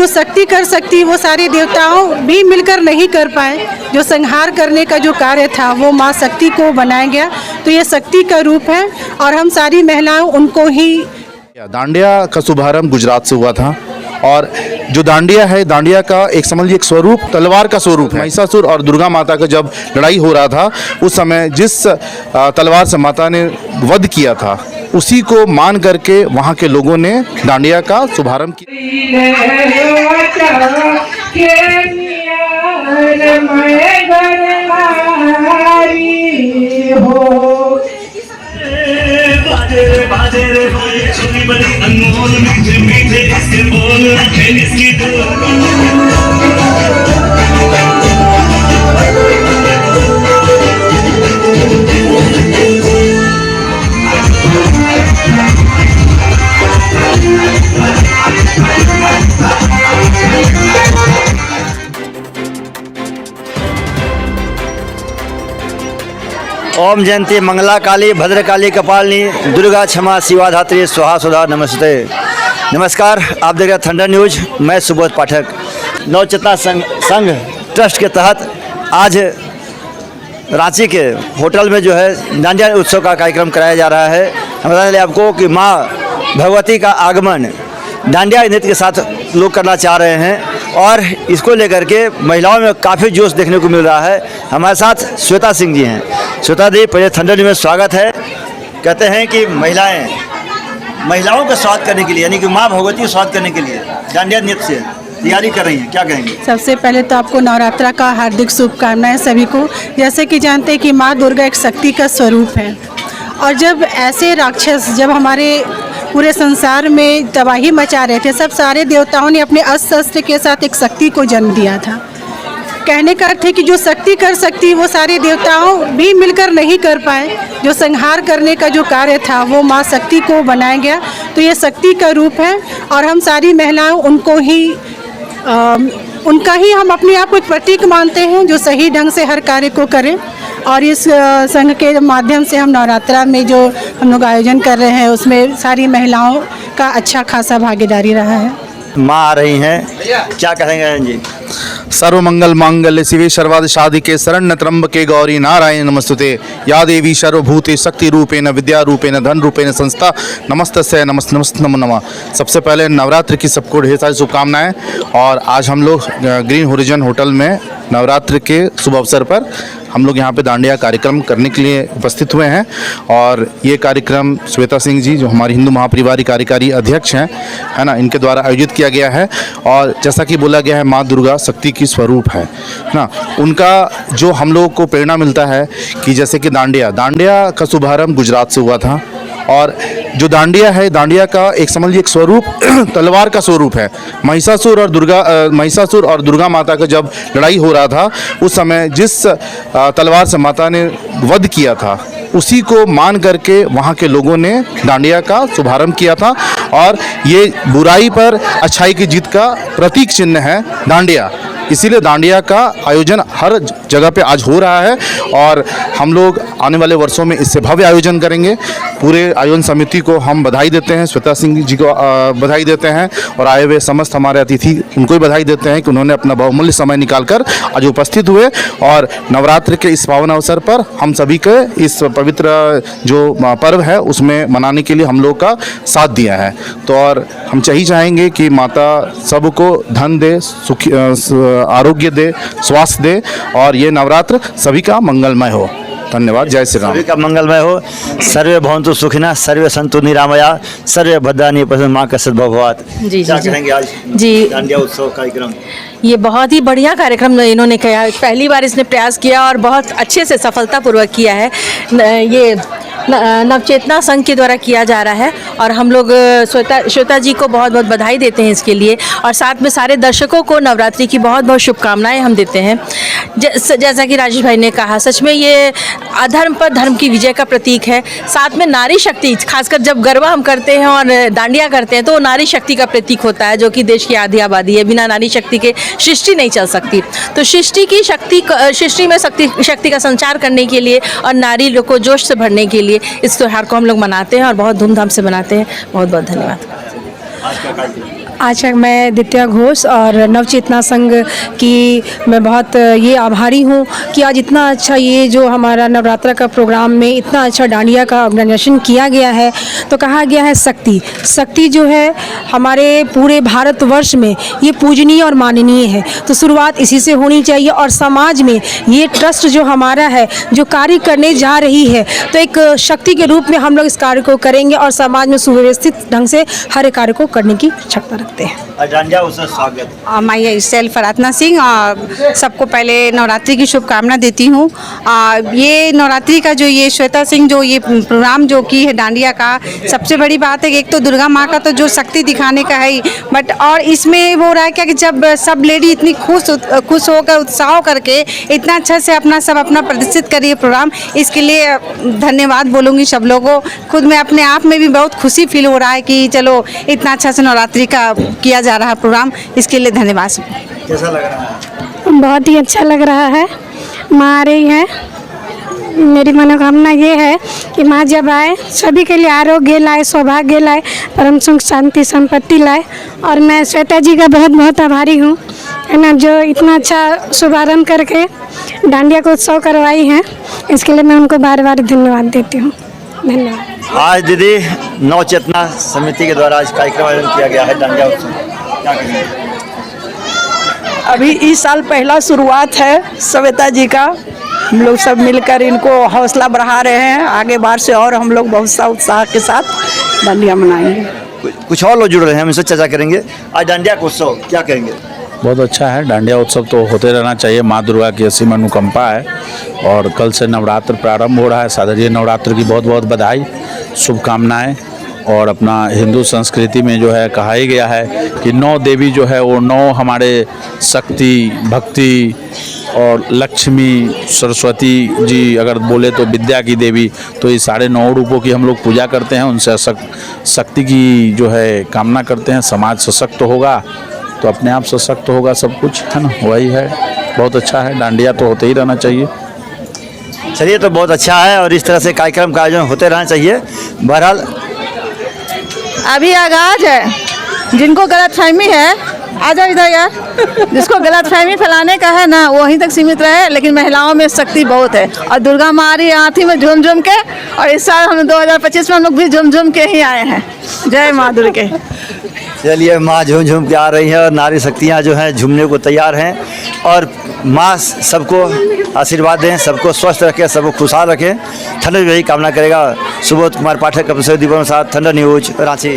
जो शक्ति कर सकती वो सारे देवताओं भी मिलकर नहीं कर पाए। जो संहार करने का जो कार्य था वो माँ शक्ति को बनाया गया, तो ये शक्ति का रूप है और हम सारी महिलाएं उनको ही। दांडिया का शुभारंभ गुजरात से हुआ था और जो दांडिया है, दांडिया का एक समझ लीजिए एक स्वरूप तलवार का स्वरूप है। महिषासुर और दुर्गा माता का जब लड़ाई हो रहा था उस समय जिस तलवार से माता ने वध किया था उसी को मान करके वहाँ के लोगों ने दांडिया का शुभारंभ किया। ओम जयंती मंगला काली भद्रकाली कपालिनी दुर्गा क्षमा शिवा धात्री स्वाहा सुधा नमस्ते। नमस्कार, आप देख रहे हैं थंडर न्यूज। मैं सुबोध पाठक। नवचेतना संघ ट्रस्ट के तहत आज रांची के होटल में जो है दांडिया उत्सव का कार्यक्रम कराया जा रहा है। हम बता दें आपको कि माँ भगवती का आगमन दांडिया नृत्य के साथ लोग करना चाह रहे हैं और इसको लेकर के महिलाओं में काफ़ी जोश देखने को मिल रहा है। हमारे साथ श्वेता सिंह जी हैं। श्वेता दी, पहले थंडर न्यूज़ में स्वागत है। कहते हैं कि महिलाओं का स्वागत करने के लिए, यानी कि माँ भगवती का स्वागत करने के लिए दांडिया नृत्य से तैयारी कर रही हैं, क्या कहेंगे? सबसे पहले तो आपको नवरात्रा का हार्दिक शुभकामनाएं सभी को। जैसे कि जानते हैं कि माँ दुर्गा एक शक्ति का स्वरूप है और जब ऐसे राक्षस जब हमारे पूरे संसार में तबाही मचा रहे थे, सब सारे देवताओं ने अपने अस्त्र शस्त्र के साथ एक शक्ति को जन्म दिया था। कहने का अर्थ है कि जो शक्ति कर सकती वो सारे देवताओं भी मिलकर नहीं कर पाए। जो संहार करने का जो कार्य था वो माँ शक्ति को बनाया गया, तो ये शक्ति का रूप है और हम सारी महिलाएं उनको ही उनका ही हम अपने आप को एक प्रतीक मानते हैं जो सही ढंग से हर कार्य को करें। और इस संघ के माध्यम से हम नवरात्रा में जो हम लोग आयोजन कर रहे हैं उसमें सारी महिलाओं का अच्छा खासा भागीदारी रहा है। माँ आ रही हैं, क्या कहेंगे जी? सर्वमंगल मांगल्य शिवे सर्वार्थ साधिके शरण्य त्र्यंबके गौरी नारायण नमस्तुते। या देवी सर्वभूते शक्ति रूपेण विद्या रूपेण धन रूपेण संस्था नमस्तस्य नमस्त नमो नमः। सबसे पहले नवरात्र की सबको ढेर सारी शुभकामनाएं। और आज हम लोग ग्रीन होरिजन होटल में नवरात्र के शुभ अवसर पर हम लोग यहाँ पे दांडिया कार्यक्रम करने के लिए उपस्थित हुए हैं और ये कार्यक्रम श्वेता सिंह जी जो हमारी हिंदू महापरिवार कार्यकारी अध्यक्ष हैं, है ना, इनके द्वारा आयोजित किया गया है। और जैसा कि बोला गया है माँ दुर्गा शक्ति की स्वरूप है ना, उनका जो हम लोगों को प्रेरणा मिलता है कि जैसे कि दांडिया का शुभारंभ गुजरात से हुआ था और जो दांडिया है, दांडिया का एक समझ लीजिए एक स्वरूप तलवार का स्वरूप है। महिषासुर और दुर्गा माता का जब लड़ाई हो रहा था उस समय जिस तलवार से माता ने वध किया था उसी को मान करके वहाँ के लोगों ने दांडिया का शुभारंभ किया था और ये बुराई पर अच्छाई की जीत का प्रतीक चिन्ह है दांडिया। इसीलिए दांडिया का आयोजन हर जगह पे आज हो रहा है और हम लोग आने वाले वर्षों में इससे भव्य आयोजन करेंगे। पूरे आयोजन समिति को हम बधाई देते हैं, श्वेता सिंह जी को बधाई देते हैं और आए हुए समस्त हमारे अतिथि उनको भी बधाई देते हैं कि उन्होंने अपना बहुमूल्य समय निकालकर आज उपस्थित हुए और नवरात्र के इस पावन अवसर पर हम सभी के इस पवित्र जो पर्व है उसमें मनाने के लिए हम लोग का साथ दिया है। तो और हम यही चाहेंगे कि माता सबको धन दे, सुखी आरोग्य दे, स्वास्थ्य दे और ये नवरात्र सभी का मंगलमय हो। धन्यवाद। जय श्री राम। सभी का मंगलमय हो। सर्वे भवन्तु सुखिनः, सर्वे सन्तु निरामया, सर्वे भद्राणि पश्यन्तु मां कश्चित् भवेत्। जी क्या कहेंगे आज जी दांडिया उत्सव कार्यक्रम? ये बहुत ही बढ़िया कार्यक्रम इन्होंने किया। पहली बार इसने प्रयास किया और बहुत अच्छे से सफलतापूर्वक किया है। ये नवचेतना संघ के द्वारा किया जा रहा है और हम लोग श्वेता जी को बहुत बहुत बधाई देते हैं इसके लिए और साथ में सारे दर्शकों को नवरात्रि की बहुत बहुत शुभकामनाएं हम देते हैं। जैसा कि राजेश भाई ने कहा, सच में ये अधर्म पर धर्म की विजय का प्रतीक है। साथ में नारी शक्ति, खासकर जब गरबा हम करते हैं और दांडिया करते हैं तो नारी शक्ति का प्रतीक होता है जो कि देश की आधी आबादी है। बिना नारी शक्ति के सृष्टि नहीं चल सकती। तो सृष्टि में शक्ति का संचार करने के लिए और नारी लोग को जोश से भरने के लिए इस त्यौहार को हम लोग मनाते हैं और बहुत धूमधाम से मनाते हैं। बहुत बहुत धन्यवाद। आज का कार्यक्रम आज मैं दित्या घोष और नवचेतना संघ की मैं बहुत ये आभारी हूँ कि आज इतना अच्छा ये जो हमारा नवरात्रा का प्रोग्राम में इतना अच्छा डांडिया का ऑर्गेनाइजेशन किया गया है। तो कहा गया है शक्ति जो है हमारे पूरे भारतवर्ष में ये पूजनीय और माननीय है। तो शुरुआत इसी से होनी चाहिए और समाज में ये ट्रस्ट जो हमारा है जो कार्य करने जा रही है तो एक शक्ति के रूप में हम लोग इस कार्य को करेंगे और समाज में सुव्यवस्थित ढंग से हर कार्य को करने की क्षमता रखते हैं। डांडिया उत्सव स्वागत। मैं सेल्फ आराधना सिंह सबको पहले नवरात्रि की शुभकामना देती हूँ। ये नवरात्रि का जो ये श्वेता सिंह जो ये प्रोग्राम जो की है डांडिया का, सबसे बड़ी बात है कि एक तो दुर्गा माँ का तो जो शक्ति दिखाने का है, बट और इसमें वो रहा है क्या कि जब सब लेडी इतनी खुश होकर उत्साह करके इतना अच्छा से अपना प्रदर्शित करिए प्रोग्राम, इसके लिए धन्यवाद बोलूँगी सब लोगों। खुद में अपने आप में भी बहुत खुशी फील हो रहा है कि चलो इतना अच्छा से नवरात्रि का किया जा रहा है प्रोग्राम, इसके लिए धन्यवाद। कैसा लग रहा है? बहुत ही अच्छा लग रहा है। माँ आ रही है, मेरी मनोकामना ये है कि माँ जब आए सभी के लिए आरोग्य लाए, सौभाग्य लाए, परम सुख शांति संपत्ति लाए। और मैं श्वेता जी का बहुत बहुत आभारी हूँ, है ना, जो इतना अच्छा शुभारंभ करके डांडिया को उत्सव करवाई हैं। इसके लिए मैं उनको बार बार धन्यवाद देती हूँ। धन्यवाद। आज दीदी नवचेतना समिति के द्वारा आज कार्यक्रम आयोजन किया गया है डांडिया उत्सव, क्या कहेंगे? अभी इस साल पहला शुरुआत है श्वेता जी का। हम लोग सब मिलकर इनको हौसला बढ़ा रहे हैं, आगे बार से और हम लोग बहुत सा उत्साह के साथ डांडिया मनाएंगे। कुछ और लोग जुड़ रहे हैं, हम इससे चर्चा करेंगे। आज डांडिया का उत्सव क्या कहेंगे? बहुत अच्छा है। डांडिया उत्सव तो होते रहना चाहिए। माँ दुर्गा की असीम अनुकंपा है और कल से नवरात्र प्रारंभ हो रहा है। शारदीय नवरात्र की बहुत बहुत बधाई, शुभकामनाएं। और अपना हिंदू संस्कृति में जो है कहा ही गया है कि 9 देवी जो है वो 9 हमारे शक्ति, भक्ति और लक्ष्मी, सरस्वती जी अगर बोले तो विद्या की देवी, तो ये सारे 9 रूपों की हम लोग पूजा करते हैं। उनसे शक्ति की जो है कामना करते हैं। समाज सशक्त होगा तो अपने आप सशक्त होगा सब कुछ, है ना, वही है। बहुत अच्छा है, डांडिया तो होते ही रहना चाहिए। चलिए, तो बहुत अच्छा है और इस तरह से कार्यक्रम का आयोजन होते रहना चाहिए। बहरहाल अभी आगाज है, जिनको गलतफहमी है आ जाओ इधर यार। जिसको गलतफहमी फैलाने का है ना वो वहीं तक सीमित रहे, लेकिन महिलाओं में शक्ति बहुत है और दुर्गा माँ आ रही है हाथी में झूम झूम के। और इस साल हम 2025 में हम लोग भी झूम झूम के ही आए हैं। जय माँ दुर्गे। चलिए, माँ झूम झूम के आ रही हैं और नारी शक्तियाँ जो हैं झूमने को तैयार हैं। और माँ सबको आशीर्वाद दें, सबको स्वस्थ रखें, सबको खुशहाल रखें। थंडर यही कामना करेगा। सुबोध कुमार पाठक, अपने दीपों के साथ, थंडर न्यूज, रांची।